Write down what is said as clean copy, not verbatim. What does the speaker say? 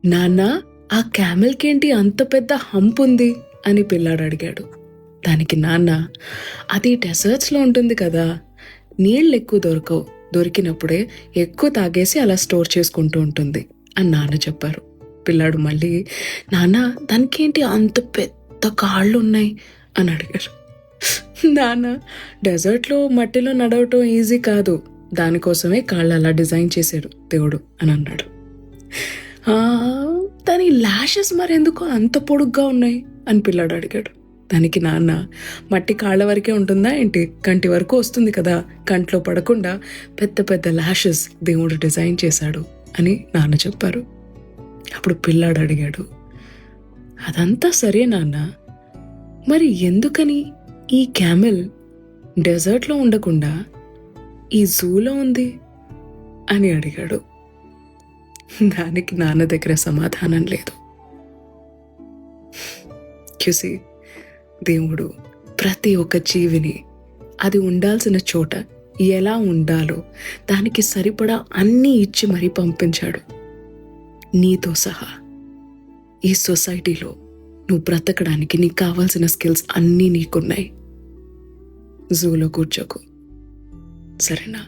నాన్న, ఆ క్యామెల్కేంటి అంత పెద్ద హంప్ ఉంది అని పిల్లాడు అడిగాడు. దానికి నాన్న, అది డెజర్ట్స్లో ఉంటుంది కదా, నీళ్ళు ఎక్కువ దొరకవు, దొరికినప్పుడే ఎక్కువ తాగేసి అలా స్టోర్ చేసుకుంటూ ఉంటుంది అని నాన్న చెప్పారు. పిల్లాడు మళ్ళీ, నాన్న దానికేంటి అంత పెద్ద కాళ్ళు ఉన్నాయి అని అడిగారు. నాన్న, డెజర్ట్లో మట్టిలో నడవటం ఈజీ కాదు, దానికోసమే కాళ్ళు అలా డిజైన్ చేశాడు దేవుడు అని అన్నాడు. దాని ల్యాషెస్ మరెందుకు అంత పొడుగ్గా ఉన్నాయి అని పిల్లాడు అడిగాడు. దానికి నాన్న, మట్టి కాళ్ళ వరకే ఉంటుందా ఏంటి, కంటి వరకు వస్తుంది కదా, కంట్లో పడకుండా పెద్ద పెద్ద ల్యాషెస్ దేవుడు డిజైన్ చేశాడు అని నాన్న చెప్పారు. అప్పుడు పిల్లాడు అడిగాడు, అదంతా సరే నాన్న, మరి ఎందుకని ఈ క్యామెల్ డెజర్ట్లో ఉండకుండా ఈ జూలో ఉంది అని అడిగాడు. దానికి నాన్న దగ్గర సమాధానం లేదు. చూసి, దేవుడు ప్రతి ఒక్క జీవిని అది ఉండాల్సిన చోట ఎలా ఉండాలో దానికి సరిపడా అన్నీ ఇచ్చి మరీ పంపించాడు. నీతో సహా ఈ సొసైటీలో నువ్వు బ్రతకడానికి నీకు కావాల్సిన స్కిల్స్ అన్నీ నీకున్నాయి. జూలో కూర్చోకు, సరేనా?